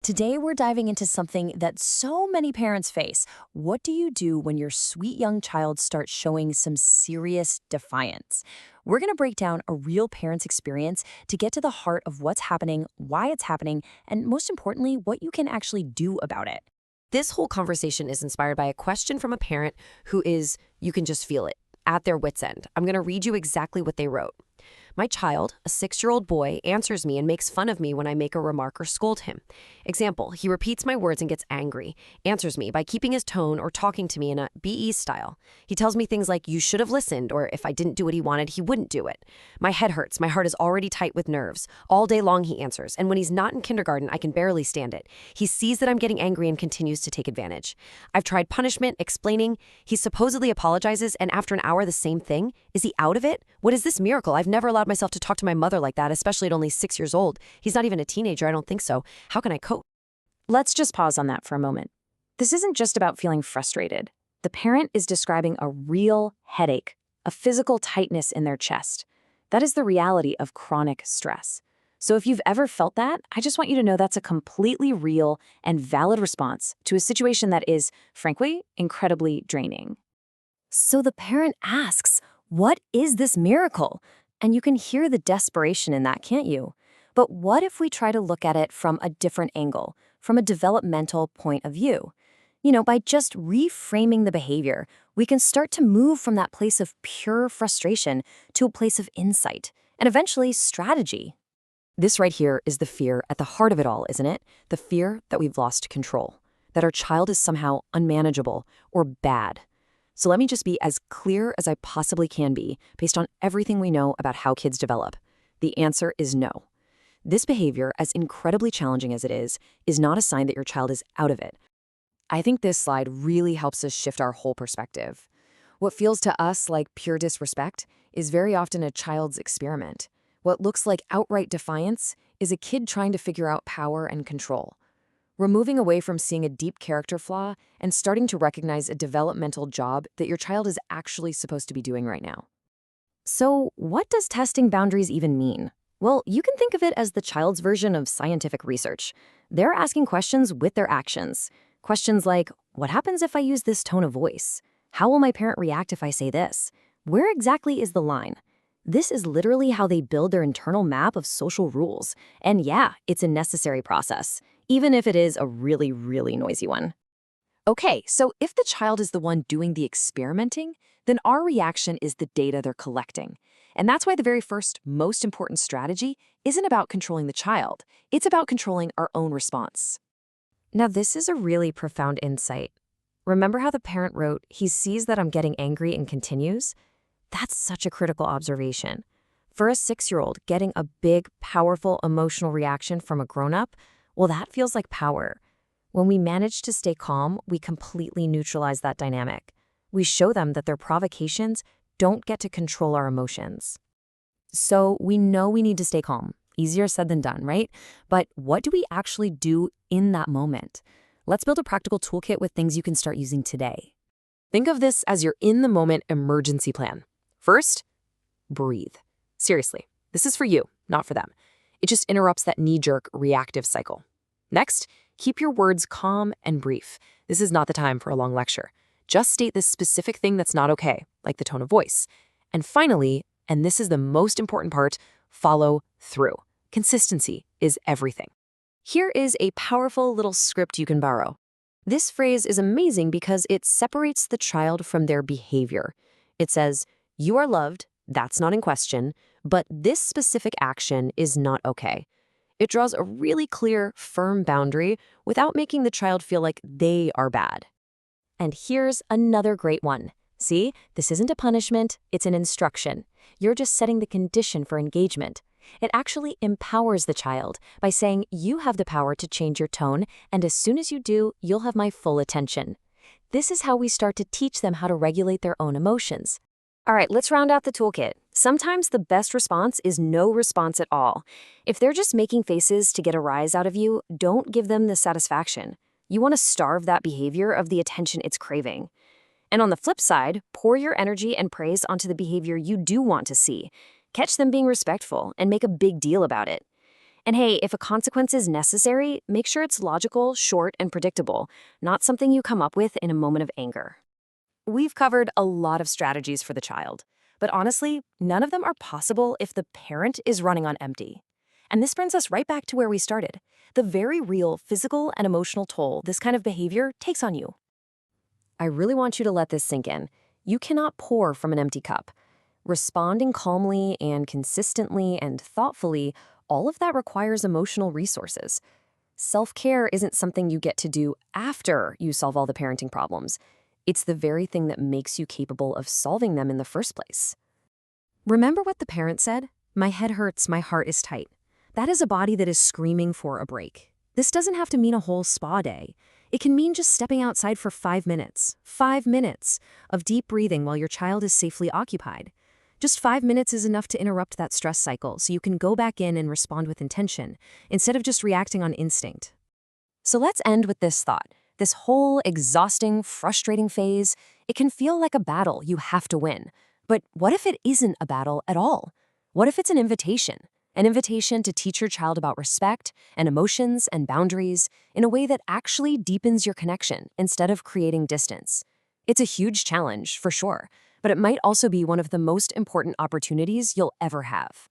Today, we're diving into something that so many parents face. What do you do when your sweet young child starts showing some serious defiance? We're going to break down a real parent's experience to get to the heart of what's happening, why it's happening, and most importantly, what you can actually do about it. This whole conversation is inspired by a question from a parent who is, you can just feel it, at their wits' end. I'm going to read you exactly what they wrote. My child, a 6-year-old boy, answers me and makes fun of me when I make a remark or scold him. Example, he repeats my words and gets angry, answers me by keeping his tone or talking to me in a BE style. He tells me things like, you should have listened, or if I didn't do what he wanted, he wouldn't do it. My head hurts, my heart is already tight with nerves. All day long he answers, and when he's not in kindergarten, I can barely stand it. He sees that I'm getting angry and continues to take advantage. I've tried punishment, explaining. He supposedly apologizes, and after an hour, the same thing. Is he out of it? What is this miracle? I've never allowed myself to talk to my mother like that, especially at only 6 years old. He's not even a teenager, I don't think so. How can I cope? Let's just pause on that for a moment. This isn't just about feeling frustrated. The parent is describing a real headache, a physical tightness in their chest. That is the reality of chronic stress. So if you've ever felt that, I just want you to know that's a completely real and valid response to a situation that is, frankly, incredibly draining. So the parent asks, what is this miracle? And you can hear the desperation in that, can't you? But what if we try to look at it from a different angle, from a developmental point of view? By just reframing the behavior, we can start to move from that place of pure frustration to a place of insight, and eventually strategy. This right here is the fear at the heart of it all, isn't it? The fear that we've lost control, that our child is somehow unmanageable or bad. So let me just be as clear as I possibly can be based on everything we know about how kids develop. The answer is no. This behavior, as incredibly challenging as it is not a sign that your child is out of it. I think this slide really helps us shift our whole perspective. What feels to us like pure disrespect is very often a child's experiment. What looks like outright defiance is a kid trying to figure out power and control. We're moving away from seeing a deep character flaw and starting to recognize a developmental job that your child is actually supposed to be doing right now. So what does testing boundaries even mean? Well, you can think of it as the child's version of scientific research. They're asking questions with their actions. Questions like, what happens if I use this tone of voice? How will my parent react if I say this? Where exactly is the line? This is literally how they build their internal map of social rules. And yeah, it's a necessary process, even if it is a really, really noisy one. Okay, so if the child is the one doing the experimenting, then our reaction is the data they're collecting. And that's why the very first, most important strategy isn't about controlling the child. It's about controlling our own response. Now, this is a really profound insight. Remember how the parent wrote, he sees that I'm getting angry and continues? That's such a critical observation. For a 6-year-old, getting a big, powerful emotional reaction from a grown-up, well, that feels like power. When we manage to stay calm, we completely neutralize that dynamic. We show them that their provocations don't get to control our emotions. So we know we need to stay calm. Easier said than done, right? But what do we actually do in that moment? Let's build a practical toolkit with things you can start using today. Think of this as your in-the-moment emergency plan. First, breathe. Seriously, this is for you, not for them. It just interrupts that knee-jerk reactive cycle. Next, keep your words calm and brief. This is not the time for a long lecture. Just state this specific thing that's not okay, like the tone of voice. And finally, and this is the most important part, follow through. Consistency is everything. Here is a powerful little script you can borrow. This phrase is amazing because it separates the child from their behavior. It says, you are loved, that's not in question, but this specific action is not okay. It draws a really clear, firm boundary without making the child feel like they are bad. And here's another great one. See, this isn't a punishment, it's an instruction. You're just setting the condition for engagement. It actually empowers the child by saying you have the power to change your tone, and as soon as you do, you'll have my full attention. This is how we start to teach them how to regulate their own emotions. All right, let's round out the toolkit. Sometimes the best response is no response at all. If they're just making faces to get a rise out of you, don't give them the satisfaction. You want to starve that behavior of the attention it's craving. And on the flip side, pour your energy and praise onto the behavior you do want to see. Catch them being respectful and make a big deal about it. And hey, if a consequence is necessary, make sure it's logical, short, and predictable, not something you come up with in a moment of anger. We've covered a lot of strategies for the child, but honestly, none of them are possible if the parent is running on empty. And this brings us right back to where we started, the very real physical and emotional toll this kind of behavior takes on you. I really want you to let this sink in. You cannot pour from an empty cup. Responding calmly and consistently and thoughtfully, all of that requires emotional resources. Self-care isn't something you get to do after you solve all the parenting problems. It's the very thing that makes you capable of solving them in the first place. Remember what the parent said? My head hurts, my heart is tight. That is a body that is screaming for a break. This doesn't have to mean a whole spa day. It can mean just stepping outside for 5 minutes. 5 minutes of deep breathing while your child is safely occupied. Just 5 minutes is enough to interrupt that stress cycle so you can go back in and respond with intention, instead of just reacting on instinct. So let's end with this thought. This whole exhausting, frustrating phase, it can feel like a battle you have to win. But what if it isn't a battle at all? What if it's an invitation? An invitation to teach your child about respect and emotions and boundaries in a way that actually deepens your connection instead of creating distance. It's a huge challenge, for sure, but it might also be one of the most important opportunities you'll ever have.